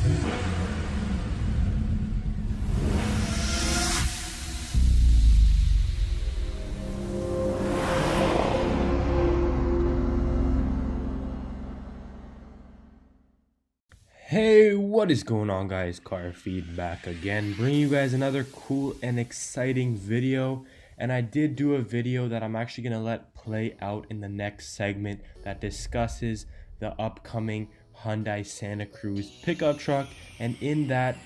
Hey, what is going on, guys? Car Feedback again, bringing you guys another cool and exciting video. And I did do a video that I'm actually going to let play out in the next segment that discusses the upcoming Hyundai Santa Cruz pickup truck. And in that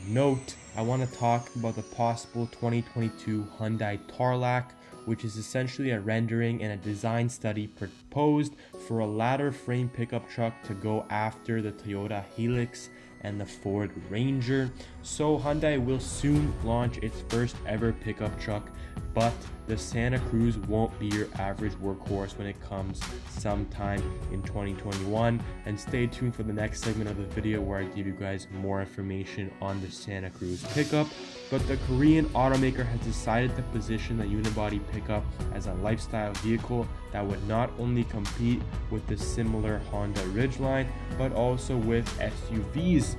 note, I want to talk about the possible 2022 Hyundai Tarlac, which is essentially a rendering and a design study proposed for a ladder frame pickup truck to go after the Toyota Hilux and the Ford Ranger. So Hyundai will soon launch its first ever pickup truck, but the Santa Cruz won't be your average workhorse when it comes sometime in 2021. And stay tuned for the next segment of the video where I give you guys more information on the Santa Cruz pickup. But the Korean automaker has decided to position the unibody pickup as a lifestyle vehicle that would not only compete with the similar Honda Ridgeline, but also with SUVs.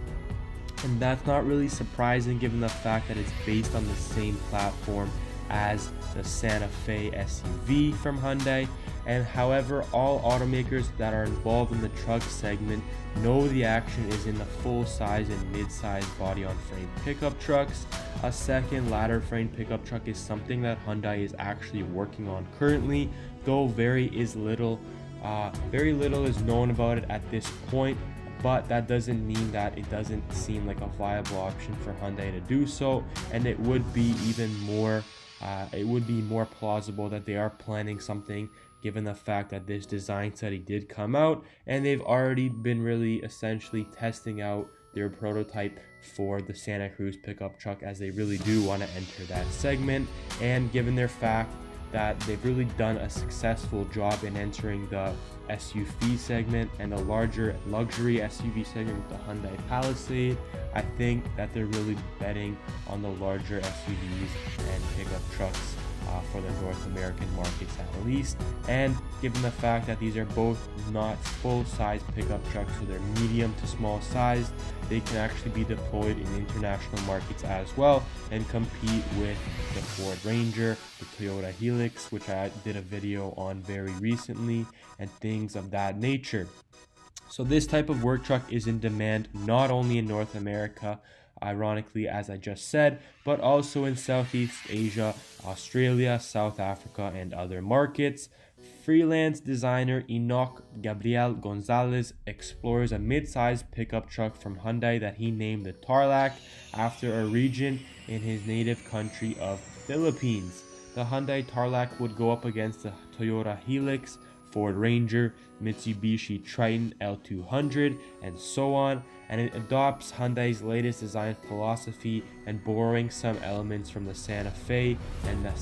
And that's not really surprising given the fact that it's based on the same platform as the Santa Fe SUV from Hyundai. And however, all automakers that are involved in the truck segment know the action is in the full-size and mid-size body-on-frame pickup trucks. A second ladder frame pickup truck is something that Hyundai is actually working on currently, though very little is known about it at this point. But that doesn't mean that it doesn't seem like a viable option for Hyundai to do so, and it would be even more plausible that they are planning something, given the fact that this design study did come out and they've already been really essentially testing out their prototype for the Santa Cruz pickup truck, as they really do want to enter that segment. And given their fact that they've really done a successful job in entering the SUV segment and the larger luxury SUV segment with the Hyundai Palisade, I think that they're really betting on the larger SUVs and pickup trucks for the North American markets at least. And given the fact that these are both not full-size pickup trucks, so they're medium to small size, they can actually be deployed in international markets as well and compete with the Ford Ranger, the Toyota Hilux, which I did a video on very recently, and things of that nature. So this type of work truck is in demand not only in North America, ironically, as I just said, but also in Southeast Asia, Australia, South Africa, and other markets. Freelance designer Enoch Gabriel Gonzalez explores a mid-sized pickup truck from Hyundai that he named the Tarlac after a region in his native country of Philippines. The Hyundai Tarlac would go up against the Toyota Hilux, Ford Ranger, Mitsubishi Triton L200, and so on, and it adopts Hyundai's latest design philosophy and borrowing some elements from the Santa Fe and the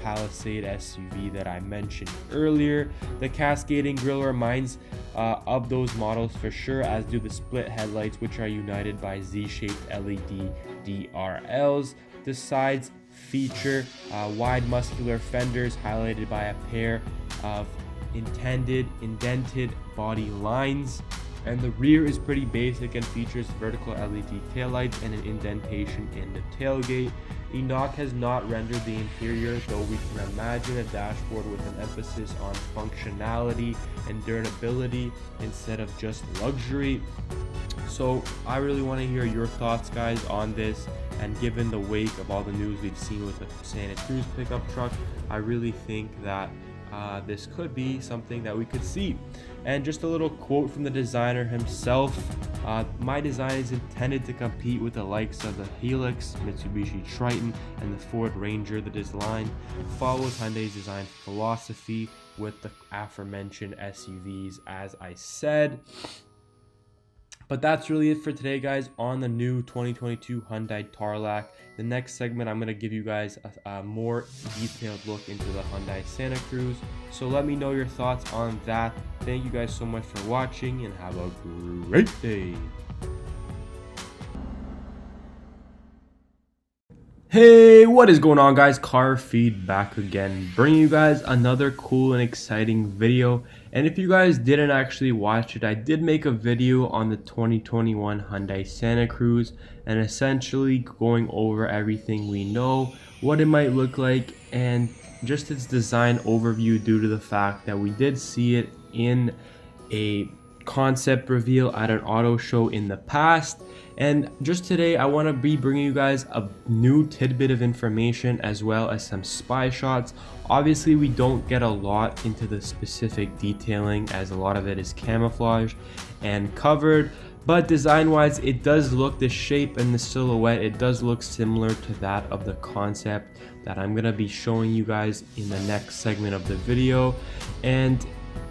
Palisade SUV that I mentioned earlier. The cascading grille reminds of those models for sure, as do the split headlights, which are united by Z-shaped LED DRLs. The sides feature wide muscular fenders highlighted by a pair of indented body lines, and the rear is pretty basic and features vertical LED taillights and an indentation in the tailgate. Enoch has not rendered the interior, though we can imagine a dashboard with an emphasis on functionality and durability instead of just luxury. So I really want to hear your thoughts, guys, on this. And given the wake of all the news we've seen with the Santa Cruz pickup truck, I really think that this could be something that we could see. And just a little quote from the designer himself: my design is intended to compete with the likes of the Hilux, Mitsubishi Triton, and the Ford Ranger. The design follows Hyundai's design philosophy with the aforementioned SUVs, as I said. But that's really it for today, guys, on the new 2022 Hyundai Tarlac. The next segment, I'm going to give you guys a more detailed look into the Hyundai Santa Cruz. So let me know your thoughts on that. Thank you guys so much for watching, and have a great day. Hey, what is going on, guys? Car Feed back again, bringing you guys another cool and exciting video. And if you guys didn't actually watch it, I did make a video on the 2021 Hyundai Santa Cruz and essentially going over everything we know, what it might look like, and just its design overview due to the fact that we did see it in a concept reveal at an auto show in the past. And just today I want to be bringing you guys a new tidbit of information as well as some spy shots. Obviously we don't get a lot into the specific detailing as a lot of it is camouflage and covered, but design wise it does look, the shape and the silhouette, it does look similar to that of the concept that I'm going to be showing you guys in the next segment of the video. And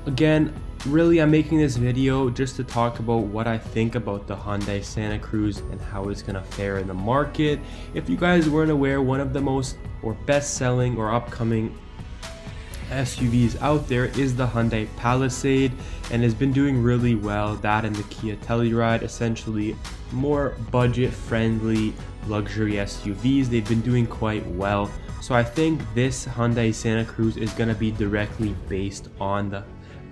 again, really, I'm making this video just to talk about what I think about the Hyundai Santa Cruz and how it's gonna fare in the market. If you guys weren't aware, one of the most or best selling or upcoming SUVs out there is the Hyundai Palisade and has been doing really well. That and the Kia Telluride, essentially more budget friendly luxury SUVs, they've been doing quite well. So I think this Hyundai Santa Cruz is going to be directly based on the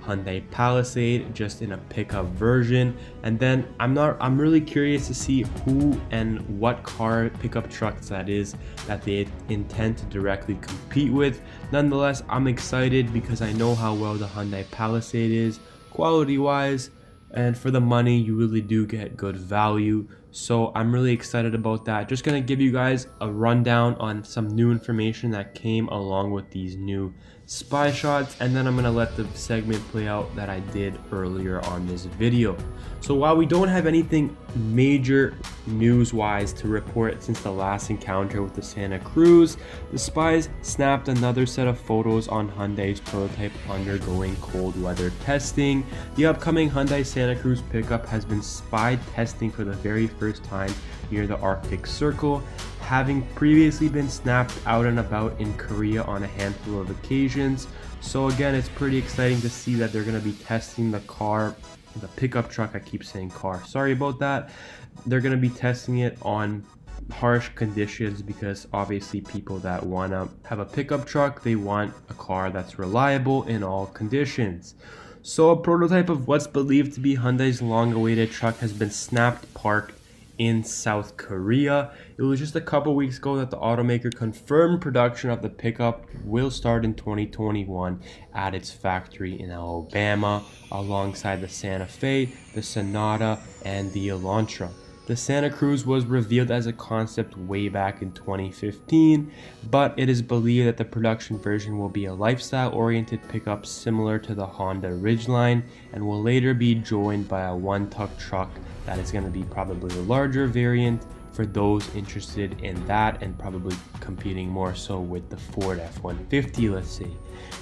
Hyundai Palisade, just in a pickup version. And then I'm really curious to see who and what car pickup trucks that is that they intend to directly compete with. Nonetheless, I'm excited because I know how well the Hyundai Palisade is quality wise, and for the money you really do get good value. So I'm really excited about that. Just gonna give you guys a rundown on some new information that came along with these new spy shots, and then I'm gonna let the segment play out that I did earlier on this video. So while we don't have anything major news wise to report since the last encounter with the Santa Cruz, the spies snapped another set of photos on Hyundai's prototype undergoing cold weather testing. The upcoming Hyundai Santa Cruz pickup has been spy testing for the very first time near the Arctic Circle, having previously been snapped out and about in Korea on a handful of occasions. So again, it's pretty exciting to see that they're going to be testing the car, the pickup truck, I keep saying car, sorry about that. They're going to be testing it on harsh conditions because obviously people that want to have a pickup truck, they want a car that's reliable in all conditions. So a prototype of what's believed to be Hyundai's long-awaited truck has been snapped parked in South Korea. It was just a couple weeks ago that the automaker confirmed production of the pickup will start in 2021 at its factory in Alabama alongside the Santa Fe, the Sonata, and the Elantra. The Santa Cruz was revealed as a concept way back in 2015, but it is believed that the production version will be a lifestyle-oriented pickup similar to the Honda Ridgeline and will later be joined by a one-ton truck that is going to be probably a larger variant for those interested in that and probably competing more so with the Ford F-150, let's say.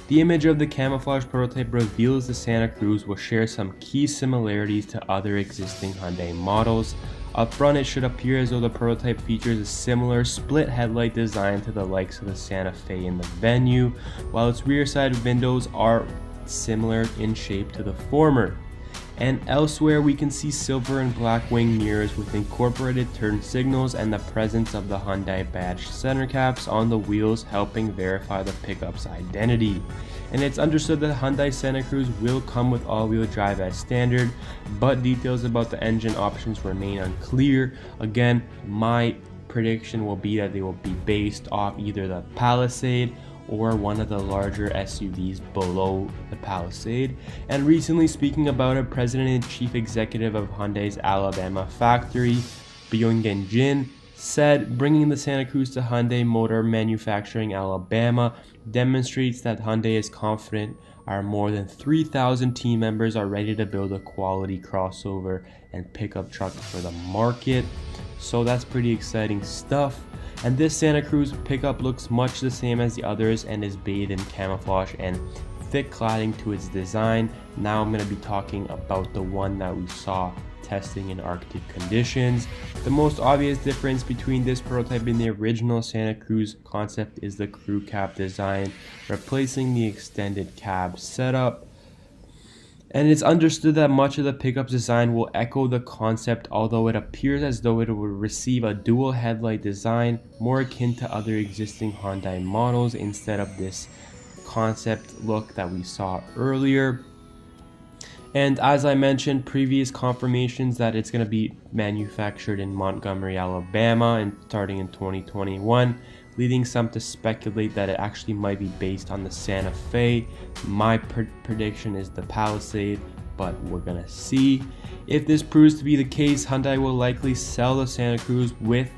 The image of the camouflage prototype reveals the Santa Cruz will share some key similarities to other existing Hyundai models. Up front, it should appear as though the prototype features a similar split headlight design to the likes of the Santa Fe in the Venue, while its rear side windows are similar in shape to the former. And elsewhere we can see silver and black wing mirrors with incorporated turn signals and the presence of the Hyundai badge center caps on the wheels, helping verify the pickup's identity. And it's understood that Hyundai Santa Cruz will come with all-wheel drive as standard, but details about the engine options remain unclear. Again, my prediction will be that they will be based off either the Palisade or one of the larger SUVs below the Palisade. And recently, speaking about it, President and Chief Executive of Hyundai's Alabama factory, Byung-Gun Jin, said bringing the Santa Cruz to Hyundai Motor Manufacturing Alabama demonstrates that Hyundai is confident our more than 3,000 team members are ready to build a quality crossover and pickup truck for the market. So that's pretty exciting stuff. And this Santa Cruz pickup looks much the same as the others and is bathed in camouflage and thick cladding to its design. Now I'm going to be talking about the one that we saw testing in Arctic conditions. The most obvious difference between this prototype and the original Santa Cruz concept is the crew cab design, replacing the extended cab setup. And it's understood that much of the pickup's design will echo the concept, although it appears as though it will receive a dual headlight design more akin to other existing Hyundai models instead of this concept look that we saw earlier. And as I mentioned, previous confirmations that it's going to be manufactured in Montgomery, Alabama, and starting in 2021, leading some to speculate that it actually might be based on the Santa Fe. My prediction is the Palisade, but we're going to see. If this proves to be the case, Hyundai will likely sell the Santa Cruz with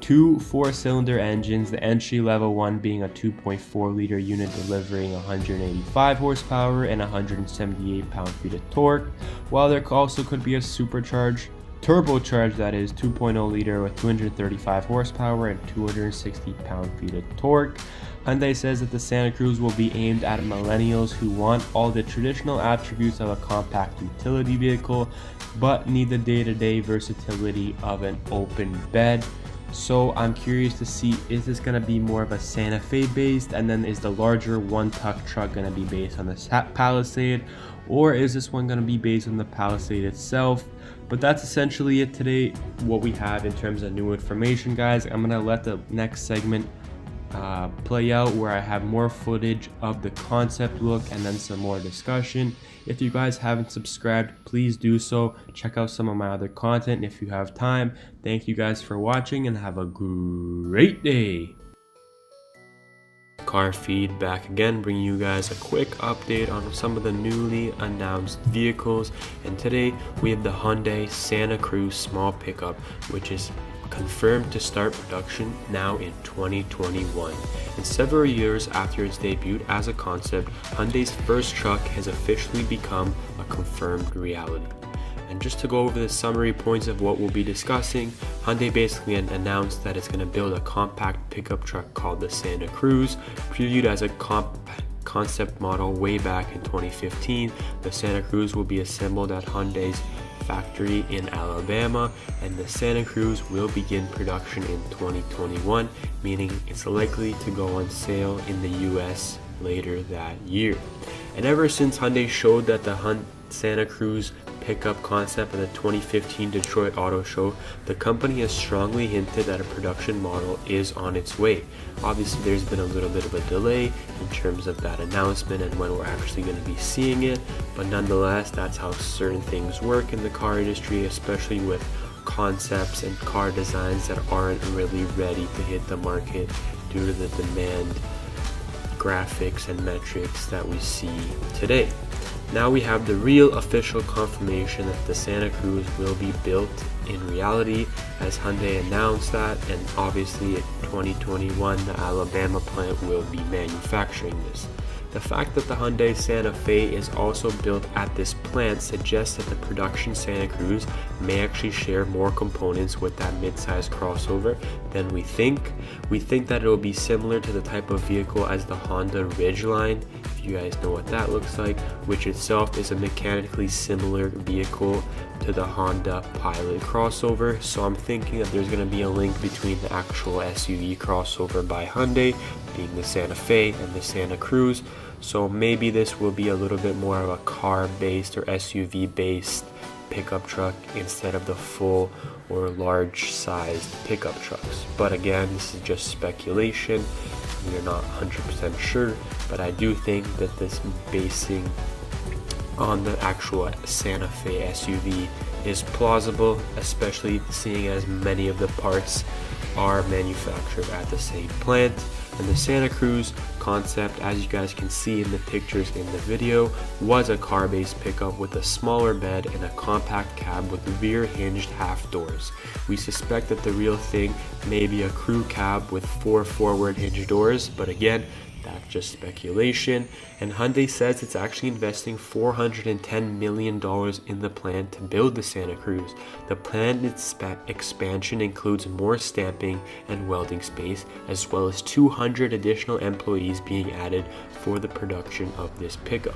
two 4-cylinder engines, the entry-level one being a 2.4-liter unit delivering 185 horsepower and 178 pound-feet of torque, while there also could be a turbocharged that is 2.0 liter with 235 horsepower and 260 pound-feet of torque. Hyundai says that the Santa Cruz will be aimed at millennials who want all the traditional attributes of a compact utility vehicle but need the day-to-day versatility of an open bed. So I'm curious to see, is this going to be more of a Santa Fe based, and then is the larger one-tuck truck going to be based on the Palisade, or is this one going to be based on the Palisade itself? But that's essentially it today, what we have in terms of new information, guys. I'm going to let the next segment play out where I have more footage of the concept look and then some more discussion. If you guys haven't subscribed, please do so. Check out some of my other content if you have time. Thank you guys for watching and have a great day. Car Feed back again, bringing you guys a quick update on some of the newly announced vehicles. And today we have the Hyundai Santa Cruz small pickup, which is confirmed to start production now in 2021. And several years after its debut as a concept, Hyundai's first truck has officially become a confirmed reality. And just to go over the summary points of what we'll be discussing, Hyundai basically announced that it's going to build a compact pickup truck called the Santa Cruz. Previewed as a concept model way back in 2015, the Santa Cruz will be assembled at Hyundai's factory in Alabama, and the Santa Cruz will begin production in 2021, meaning it's likely to go on sale in the US later that year. And ever since Hyundai showed that the Santa Cruz pickup concept at the 2015 Detroit Auto Show, the company has strongly hinted that a production model is on its way. Obviously, there's been a little bit of a delay in terms of that announcement and when we're actually going to be seeing it, but nonetheless, that's how certain things work in the car industry, especially with concepts and car designs that aren't really ready to hit the market due to the demand graphics and metrics that we see today. Now we have the real official confirmation that the Santa Cruz will be built in reality, as Hyundai announced that, and obviously in 2021 the Alabama plant will be manufacturing this. The fact that the Hyundai Santa Fe is also built at this plant suggests that the production Santa Cruz may actually share more components with that mid-size crossover than we think. We think that it will be similar to the type of vehicle as the Honda Ridgeline, if you guys know what that looks like, which itself is a mechanically similar vehicle to the Honda Pilot crossover. So I'm thinking that there's going to be a link between the actual SUV crossover by Hyundai, being the Santa Fe, and the Santa Cruz. So maybe this will be a little bit more of a car-based or SUV-based pickup truck instead of the full or large-sized pickup trucks. But again, this is just speculation. We are not 100% sure, but I do think that this basing on the actual Santa Fe SUV is plausible, especially seeing as many of the parts are manufactured at the same plant. And the Santa Cruz concept, as you guys can see in the pictures in the video, was a car-based pickup with a smaller bed and a compact cab with rear hinged half doors. We suspect that the real thing may be a crew cab with 4 forward hinge doors, but again, that's just speculation. And Hyundai says it's actually investing $410 million in the plan to build the Santa Cruz. The planned expansion includes more stamping and welding space, as well as 200 additional employees being added for the production of this pickup.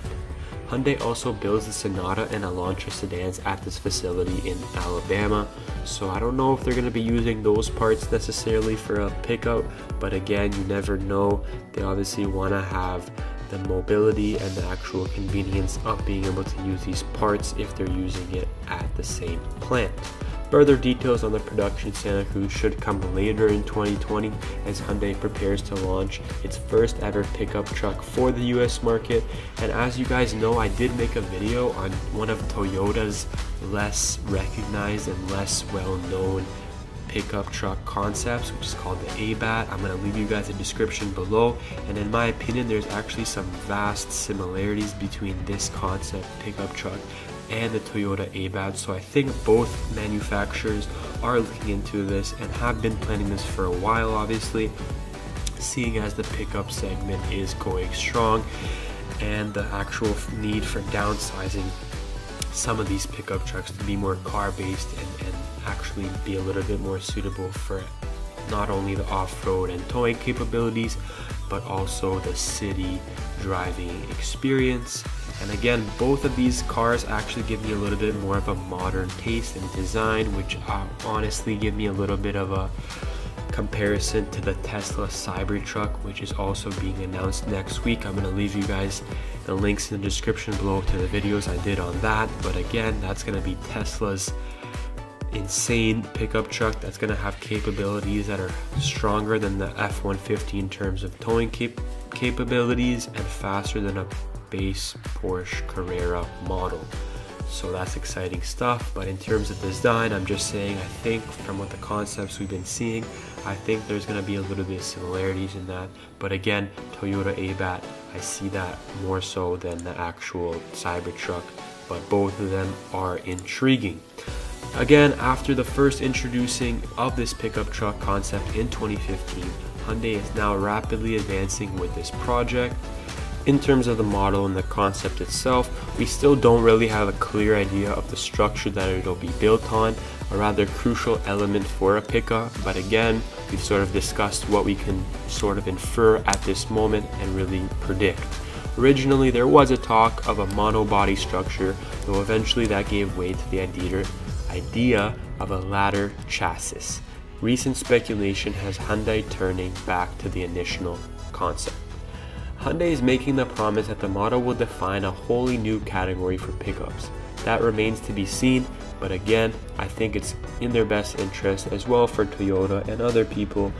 Hyundai also builds the Sonata and Elantra sedans at this facility in Alabama, so I don't know if they're going to be using those parts necessarily for a pickup, but again, you never know. They obviously want to have the mobility and the actual convenience of being able to use these parts if they're using it at the same plant. Further details on the production Santa Cruz should come later in 2020 as Hyundai prepares to launch its first ever pickup truck for the US market. And as you guys know, I did make a video on one of Toyota's less recognized and less well-known pickup truck concepts, which is called the A-Bat. I'm going to leave you guys a description below, and in my opinion there's actually some vast similarities between this concept pickup truck and the Toyota A-Bat. So I think both manufacturers are looking into this and have been planning this for a while, obviously, seeing as the pickup segment is going strong and the actual need for downsizing some of these pickup trucks to be more car based and actually be a little bit more suitable for not only the off-road and towing capabilities but also the city driving experience. And again, both of these cars actually give me a little bit more of a modern taste and design, which honestly give me a little bit of a comparison to the Tesla Cybertruck, which is also being announced next week. I'm going to leave you guys the links in the description below to the videos I did on that. But again, that's going to be Tesla's insane pickup truck that's going to have capabilities that are stronger than the F-150 in terms of towing capabilities and faster than a base Porsche Carrera model. So that's exciting stuff. But in terms of design, I'm just saying, I think from what the concepts we've been seeing, I think there's going to be a little bit of similarities in that. But again, Toyota A-Bat, I see that more so than the actual Cybertruck, but both of them are intriguing. Again, after the first introducing of this pickup truck concept in 2015, Hyundai is now rapidly advancing with this project. In terms of the model and the concept itself, we still don't really have a clear idea of the structure that it'll be built on, a rather crucial element for a pickup, but again, we've sort of discussed what we can sort of infer at this moment and really predict. Originally, there was a talk of a monobody structure, though eventually that gave way to the idea of a ladder chassis. Recent speculation has Hyundai turning back to the initial concept. Hyundai is making the promise that the model will define a wholly new category for pickups. That remains to be seen, but again, I think it's in their best interest as well for Toyota and other people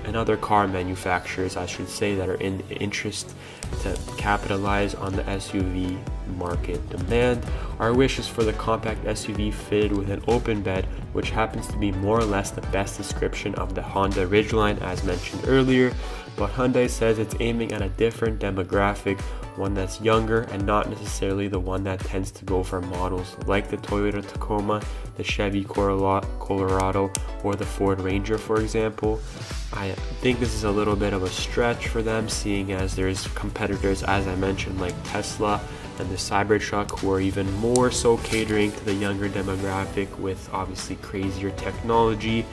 and other car manufacturers, I should say, that are in interest to capitalize on the SUV market demand. Our wish is for the compact SUV fitted with an open bed, which happens to be more or less the best description of the Honda Ridgeline as mentioned earlier, but Hyundai says it's aiming at a different demographic, one that's younger and not necessarily the one that tends to go for models like the Toyota Tacoma, the Chevy Colorado, or the Ford Ranger, for example. I think this is a little bit of a stretch for them, seeing as there's competitors, as I mentioned, like Tesla and the Cybertruck, who are even more so catering to the younger demographic with obviously crazier technology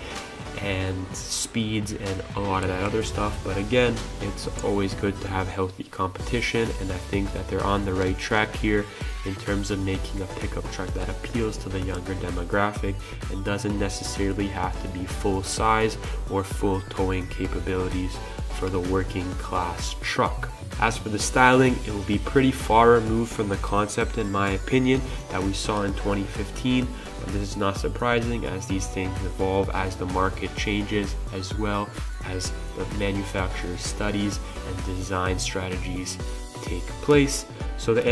and speeds and a lot of that other stuff. But again, it's always good to have healthy competition, and I think that they're on the right track here in terms of making a pickup truck that appeals to the younger demographic and doesn't necessarily have to be full size or full towing capabilities for the working class truck. As for the styling, it will be pretty far removed from the concept, in my opinion, that we saw in 2015, but this is not surprising as these things evolve as the market changes, as well as the manufacturer's studies and design strategies take place. So the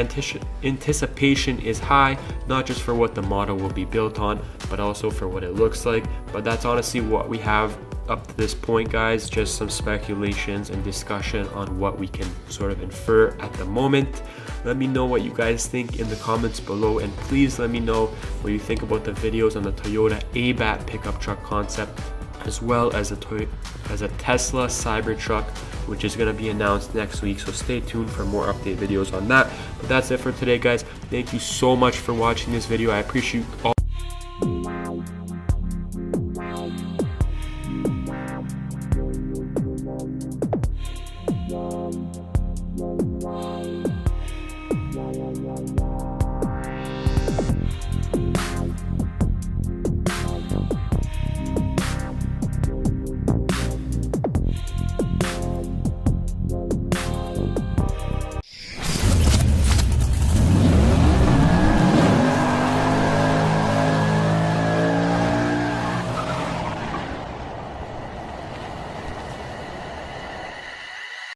anticipation is high, not just for what the model will be built on, but also for what it looks like. But that's honestly what we have up to this point, guys. Just some speculations and discussion on what we can sort of infer at the moment. Let me know what you guys think in the comments below, and please let me know what you think about the videos on the Toyota A-Bat pickup truck concept, as well as a Tesla Cybertruck, which is going to be announced next week. So stay tuned for more update videos on that. But that's it for today, guys. Thank you so much for watching this video. I appreciate all